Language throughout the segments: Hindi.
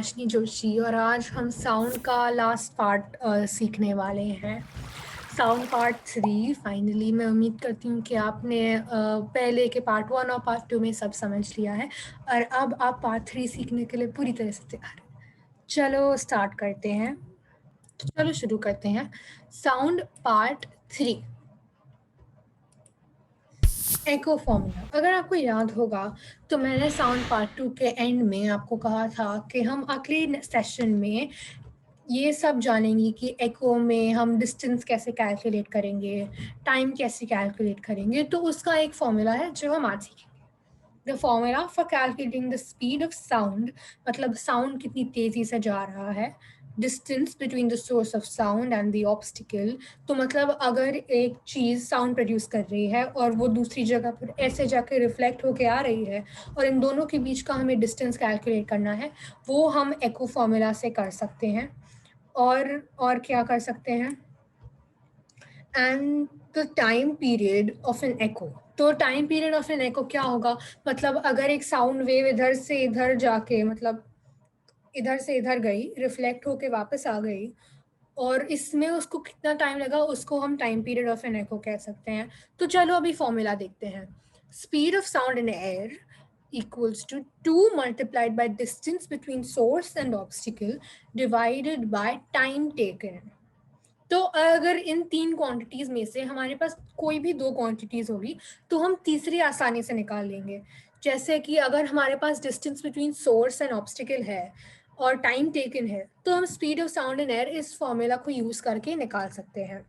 आशनी जोशी और आज हम साउंड का लास्ट पार्ट सीखने वाले हैं। Sound part 3 finally. मैं उम्मीद करती हूँ कि आपने पहले के पार्ट 1 और पार्ट 2 में सब समझ लिया है और अब आप पार्ट 3 सीखने के लिए पूरी तरह से तैयार हैं। चलो स्टार्ट करते हैं। चलो शुरू करते हैं। साउंड पार्ट 3, एको फॉर्मूला। अगर आपको याद होगा तो मैंने साउंड पार्ट 2 के एंड में आपको कहा था कि हम अगले सेशन में ये सब जानेंगे कि एको में हम डिस्टेंस कैसे कैलकुलेट करेंगे, टाइम कैसे कैलकुलेट करेंगे। तो उसका एक फॉर्मूला है जो हम आज सीखेंगे। The formula for calculating the speed of sound, मतलब साउंड कितनी तेजी से जा रहा है, distance between the source of sound and the obstacle. तो मतलब अगर एक चीज़ साउंड प्रोड्यूस कर रही है और वो दूसरी जगह पर ऐसे जाके रिफ्लेक्ट होके आ रही है और इन दोनों के बीच का हमें डिस्टेंस कैलकुलेट करना है, वो हम एको फॉर्मूला से कर सकते हैं। और क्या कर सकते हैं, and the time period of an echo. तो time period of an echo क्या होगा, मतलब अगर एक साउंड वेव इधर से इधर जाके, मतलब इधर से इधर गई, रिफ्लेक्ट होके वापस आ गई और इसमें उसको कितना टाइम लगा, उसको हम टाइम पीरियड ऑफ एन एको कह सकते हैं। तो चलो अभी फॉर्मूला देखते हैं। Speed of sound in air equals to 2 multiplied by distance between source and obstacle divided by time taken। तो अगर इन 3 क्वांटिटीज में से हमारे पास कोई भी 2 क्वांटिटीज होगी तो हम तीसरी आसानी से निकाल लेंगे। जैसे कि अगर हमारे पास distance between source and obstacle है और टाइम टेकन है, तो हम speed of sound in air इस फॉर्मूला को यूज करके निकाल सकते हैं।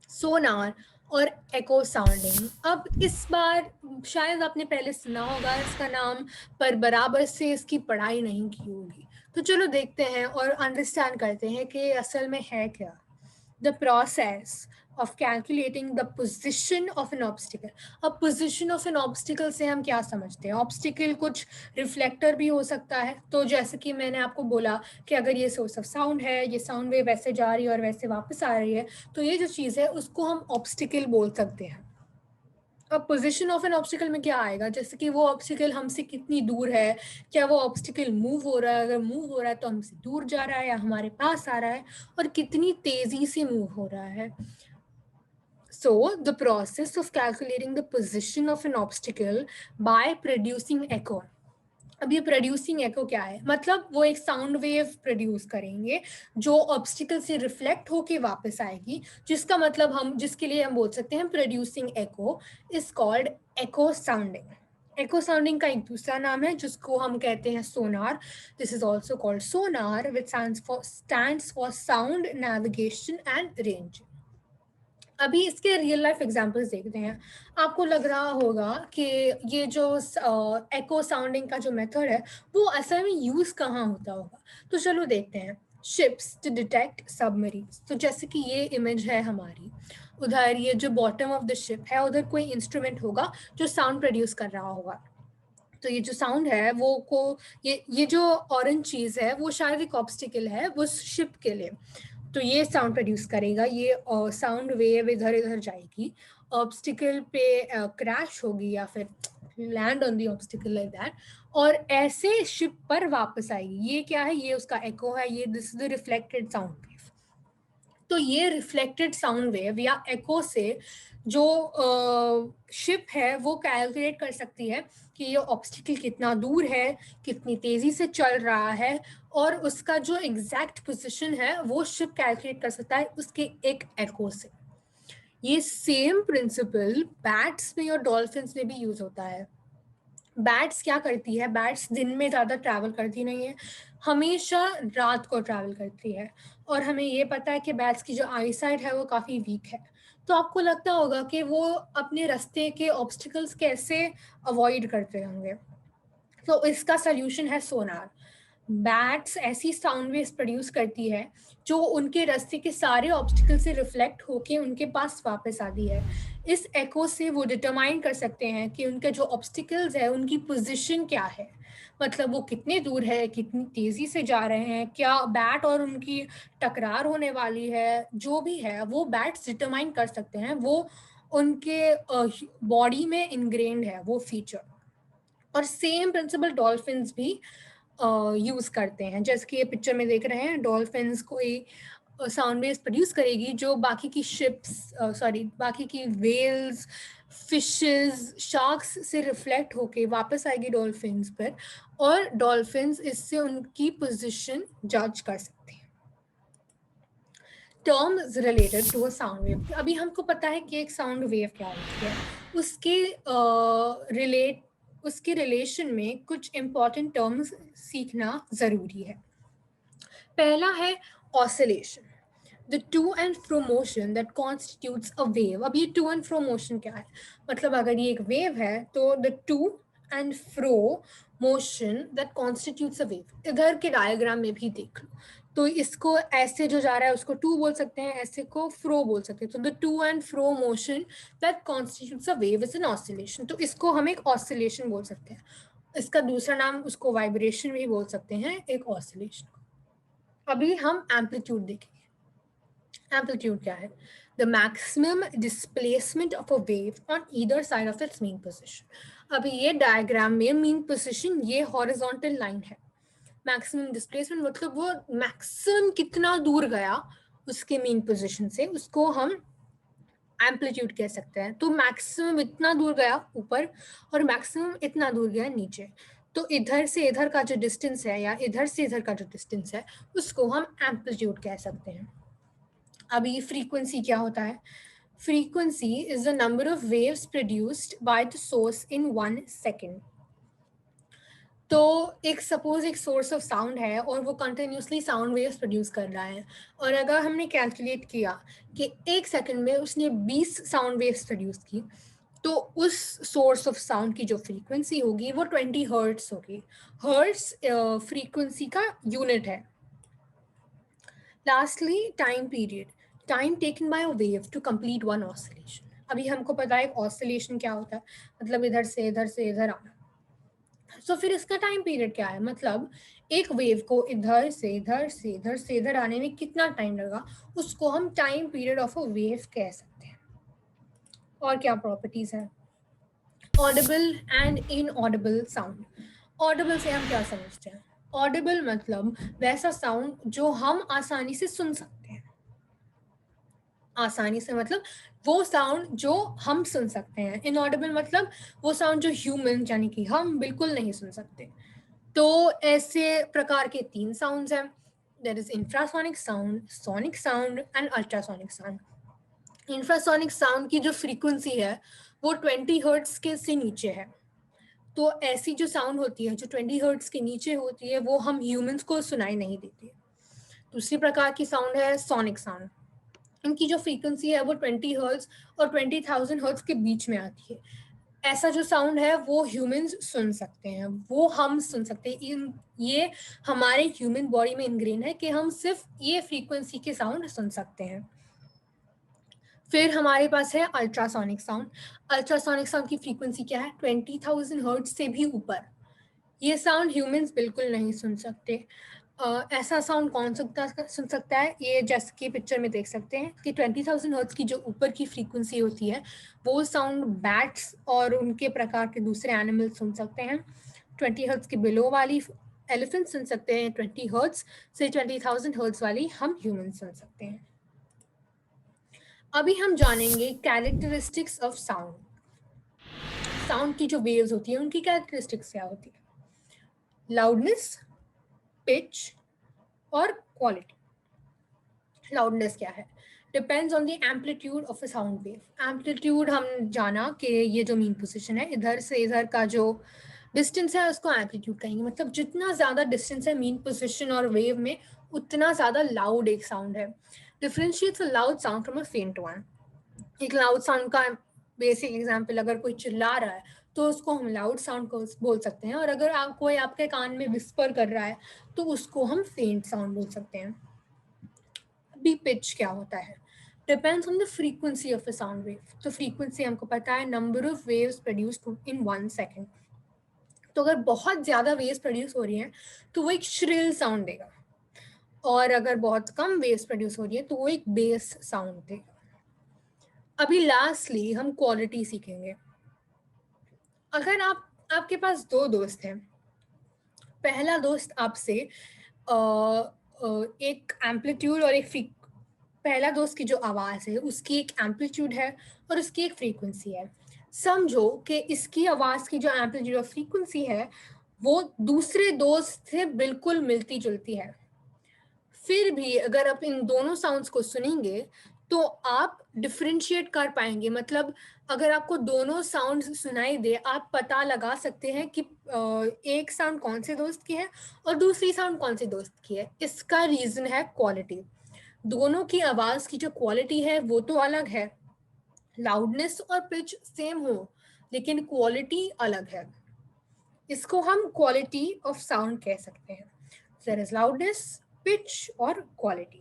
सोनार और एको साउंडिंग। अब इस बार शायद आपने पहले सुना होगा इसका नाम, पर बराबर से इसकी पढ़ाई नहीं की होगी। तो चलो देखते हैं और अंडरस्टैंड करते हैं कि असल में है क्या। The process of calculating the position of an obstacle। अब position of an obstacle से हम क्या समझते हैं? obstacle कुछ रिफ्लेक्टर भी हो सकता है। तो जैसे कि मैंने आपको बोला कि अगर ये सोर्स ऑफ साउंड है, ये साउंड वेव वैसे जा रही है और वैसे वापस आ रही है, तो ये जो चीज़ है उसको हम ऑब्स्टिकल बोल सकते हैं। अब पोजीशन ऑफ एन ऑब्स्टिकल में क्या आएगा, जैसे कि वो ऑब्स्टिकल हमसे कितनी दूर है, क्या वो ऑब्स्टिकल मूव हो रहा है, अगर मूव हो रहा है तो हमसे दूर जा रहा है या हमारे पास आ रहा है, और कितनी तेजी से मूव हो रहा है। So the process of calculating the position of an obstacle by producing echo। अब ये प्रोड्यूसिंग एको क्या है, मतलब वो एक साउंड वेव प्रोड्यूस करेंगे जो ऑब्स्टिकल से रिफ्लेक्ट होके वापस आएगी, जिसका मतलब हम, जिसके लिए हम बोल सकते हैं producing echo is called echo sounding. Echo sounding का एक दूसरा नाम है जिसको हम कहते हैं sonar. This is also called sonar which stands for sound navigation and range. अभी इसके रियल लाइफ एग्जांपल्स देखते हैं। आपको लग रहा होगा कि ये जो एको साउंडिंग का जो मेथड है वो असल में यूज कहाँ होता होगा। तो चलो देखते हैं। Ships to detect submarines. तो जैसे कि ये इमेज है हमारी, उधर ये जो बॉटम ऑफ द शिप है, उधर कोई इंस्ट्रूमेंट होगा जो साउंड प्रोड्यूस कर रहा होगा। तो ये जो साउंड है वो को ये जो ऑरेंज चीज है वो शायद एक ऑब्स्टिकल है वो शिप के लिए। तो ये साउंड प्रोड्यूस करेगा, ये साउंड वेव इधर इधर जाएगी, ऑब्स्टिकल पे क्रैश होगी या फिर land on the obstacle like that, और ऐसे शिप पर वापस आएगी। ये क्या है, ये उसका एको है, ये this is the reflected sound wave. तो ये रिफ्लेक्टेड साउंड वेव या एको से जो शिप है वो कैलकुलेट कर सकती है कि ये ऑब्स्टिकल कितना दूर है, कितनी तेजी से चल रहा है, और उसका जो एग्जैक्ट पोजीशन है वो शिप कैलकुलेट कर सकता है उसके एक एको से। ये सेम प्रिंसिपल बैट्स में और डॉल्फिन्स में भी यूज होता है। बैट्स क्या करती है, बैट्स दिन में ज़्यादा ट्रैवल करती नहीं है, हमेशा रात को ट्रैवल करती है, और हमें ये पता है कि बैट्स की जो आई साइट है वो काफ़ी वीक है। तो आपको लगता होगा कि वो अपने रास्ते के ऑब्स्टिकल्स कैसे अवॉइड करते होंगे। तो इसका सोल्यूशन है सोनार। बैट्स ऐसी साउंड वेव्स प्रोड्यूस करती है जो उनके रास्ते के सारे ऑब्स्टिकल से रिफ्लेक्ट होके उनके पास वापस आती है। इस एको से वो डिटरमाइन कर सकते हैं कि उनके जो ऑब्स्टिकल्स है उनकी पोजीशन क्या है, मतलब वो कितने दूर है, कितनी तेजी से जा रहे हैं, क्या बैट और उनकी टकरार होने वाली है, जो भी है वो बैट्स डिटरमाइन कर सकते हैं। वो उनके बॉडी में इनग्रेन्ड है वो फीचर। और सेम प्रिंसिपल डॉल्फिन्स भी यूज करते हैं। जैसे कि ये पिक्चर में देख रहे हैं, डॉल्फिन्स कोई साउंड वेव्स प्रोड्यूस करेगी जो बाकी की शिप्स बाकी की वेल्स, फिशेस, शार्क्स से रिफ्लेक्ट होके वापस आएगी डॉल्फिन्स पर, और डॉल्फिन्स इससे उनकी पोजीशन जज कर सकते हैं। Terms related to a sound wave, अभी हमको पता है कि एक साउंड वेव क्या होती है, उसके उसके रिलेशन में कुछ इंपॉर्टेंट टर्म्स सीखना जरूरी है। पहला है oscillation, the two and fro motion that constitutes a wave. अब ये टू एंड फ्रो मोशन क्या है, मतलब अगर ये एक वेव है तो the two and fro motion that constitutes a wave, इधर के डायग्राम में भी देख लो, तो इसको ऐसे जो जा रहा है उसको टू बोल सकते हैं, ऐसे को फ्रो बोल सकते हैं। तो the two and fro motion that constitutes a wave is an oscillation, तो इसको हम एक ऑसिलेशन बोल सकते हैं। इसका दूसरा नाम उसको वाइब्रेशन भी बोल सकते हैं, एक ऑसिलेशन। अभी हम एम्पलीट्यूड देखेंगे। एम्पलीट्यूड क्या है, the maximum displacement of a wave on either side of its mean position. अभी ये डायग्राम में मीन पोजिशन ये हॉरिजॉन्टल लाइन है, मैक्सिमम डिस्प्लेसमेंट मतलब वो मैक्सिमम कितना दूर गया उसके मीन पोजिशन से, उसको हम एम्पलीट्यूड कह सकते हैं। तो मैक्सिमम इतना दूर गया ऊपर और मैक्सिमम इतना दूर गया नीचे, तो इधर से इधर का जो डिस्टेंस है या इधर से इधर का जो डिस्टेंस है उसको हम एम्पलीट्यूड कह सकते हैं। अभी फ्रीक्वेंसी क्या होता है, frequency is the number of waves produced by the source in 1 second. तो एक सपोज एक सोर्स ऑफ साउंड है और वो कंटिन्यूसली साउंड वेव्स प्रोड्यूस कर रहा है, और अगर हमने कैलकुलेट किया कि 1 सेकंड में उसने 20 साउंड वेव्स प्रोड्यूस की, तो उस सोर्स ऑफ साउंड की जो फ्रीक्वेंसी होगी वो 20 हर्ट्स होगी। हर्ट्स फ्रीक्वेंसी का यूनिट है। Lastly time period, time taken by a wave to complete one oscillation. अभी हमको पता है ऑसिलेशन क्या होता है, मतलब इधर से इधर आना। तो फिर इसका टाइम पीरियड क्या है, मतलब एक वेव को इधर आने में कितना टाइम लगा, उसको हम time period of a wave कह सकते हैं। और क्या प्रॉपर्टीज है, Audible and inaudible sound. Audible से हम क्या समझते हैं, ऑडिबल मतलब वैसा साउंड जो हम आसानी से सुन सकते हैं। आसानी से मतलब वो साउंड जो हम सुन सकते हैं। इनऑडिबल मतलब वो साउंड जो ह्यूमन यानी कि हम बिल्कुल नहीं सुन सकते। तो ऐसे प्रकार के 3 साउंड्स हैं, there is infrasonic sound, sonic sound and ultrasonic sound. Infrasonic sound की जो फ्रीक्वेंसी है वो 20 हर्ट्ज के से नीचे है। तो ऐसी जो साउंड होती है जो 20 हर्ट्ज के नीचे होती है वो हम ह्यूमंस को सुनाई नहीं देती है। दूसरी प्रकार की साउंड है सोनिक साउंड, इनकी जो फ्रीक्वेंसी है वो 20 हर्ट्ज और 20,000 हर्ट्ज के बीच में आती है। ऐसा जो साउंड है वो ह्यूमंस सुन सकते हैं, वो हम सुन सकते हैं। ये हमारे ह्यूमन बॉडी में इनग्रेन है कि हम सिर्फ ये फ्रीक्वेंसी के साउंड सुन सकते हैं। फिर हमारे पास है अल्ट्रासोनिक साउंड। अल्ट्रासोनिक साउंड की फ्रीक्वेंसी क्या है, 20,000 हर्ट्ज से भी ऊपर। ये साउंड ह्यूमंस बिल्कुल नहीं सुन सकते। ऐसा साउंड कौन सुन सकता है, ये जैसे कि पिक्चर में देख सकते हैं कि 20,000 हर्ट्ज की जो ऊपर की फ्रीक्वेंसी होती है वो साउंड बैट्स और उनके प्रकार के दूसरे एनिमल सुन सकते हैं। 20 हर्ट्ज के बिलो वाली एलिफेंट सुन सकते हैं, 20 हर्ट्ज से 20,000 हर्ट्ज वाली हम ह्यूमन सुन सकते हैं। अभी हम जानेंगे कैरेक्टरिस्टिक्स ऑफ साउंड। साउंड की जो वेव्स होती है उनकी कैरेक्टरिस्टिक्स क्या होती है, लाउडनेस, पिच और क्वालिटी। लाउडनेस क्या है, depends on the amplitude of a sound wave. Amplitude हम जाना कि ये जो मीन पोजीशन है इधर से इधर का जो डिस्टेंस है उसको एम्पलीट्यूड कहेंगे, मतलब जितना ज़्यादा डिस्टेंस है मीन पोजीशन और वेव में उतना ज़्यादा लाउड एक साउंड है। Differentiates a loud sound from a फेंट वन। एक लाउड साउंड का बेसिक एग्जांपल, अगर कोई चिल्ला रहा है तो उसको हम लाउड साउंड को बोल सकते हैं, और अगर कोई आपके कान में विस्पर कर रहा है तो उसको हम फेंट साउंड बोल सकते हैं। अभी पिच क्या होता है, depends on the frequency of a sound wave. तो फ्रीक्वेंसी हमको पता है, number of waves produced in 1 second. तो अगर बहुत ज्यादा वेव्स प्रोड्यूस हो रही हैं तो वो एक श्रिल साउंड देगा, और अगर बहुत कम वेव्स प्रोड्यूस हो रही है तो वो एक बेस साउंड देगा। अभी लास्टली हम क्वालिटी सीखेंगे। अगर आपके पास 2 दोस्त हैं, पहला दोस्त आपसे एक एम्पलीट्यूड और एक पहला दोस्त की जो आवाज़ है उसकी एक एम्पलीट्यूड है और उसकी एक फ्रीक्वेंसी है। समझो कि इसकी आवाज़ की जो एम्पलीट्यूड और फ्रीक्वेंसी है वो दूसरे दोस्त से बिल्कुल मिलती जुलती है। फिर भी अगर आप इन दोनों साउंड्स को सुनेंगे तो आप डिफरेंशिएट कर पाएंगे, मतलब अगर आपको दोनों साउंड्स सुनाई दे आप पता लगा सकते हैं कि एक साउंड कौन से दोस्त की है और दूसरी साउंड कौन से दोस्त की है। इसका रीज़न है क्वालिटी। दोनों की आवाज़ की जो क्वालिटी है वो तो अलग है, लाउडनेस और पिच सेम हो लेकिन क्वालिटी अलग है। इसको हम क्वालिटी ऑफ साउंड कह सकते हैं। देयर इज लाउडनेस, पिच और क्वालिटी।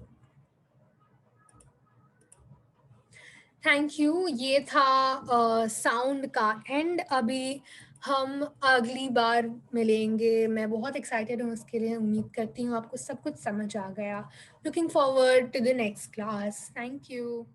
Thank you. ये था साउंड का एंड। अभी हम अगली बार मिलेंगे। मैं बहुत एक्साइटेड हूँ उसके लिए। उम्मीद करती हूँ आपको सब कुछ समझ आ गया। Looking forward to the next class. Thank you.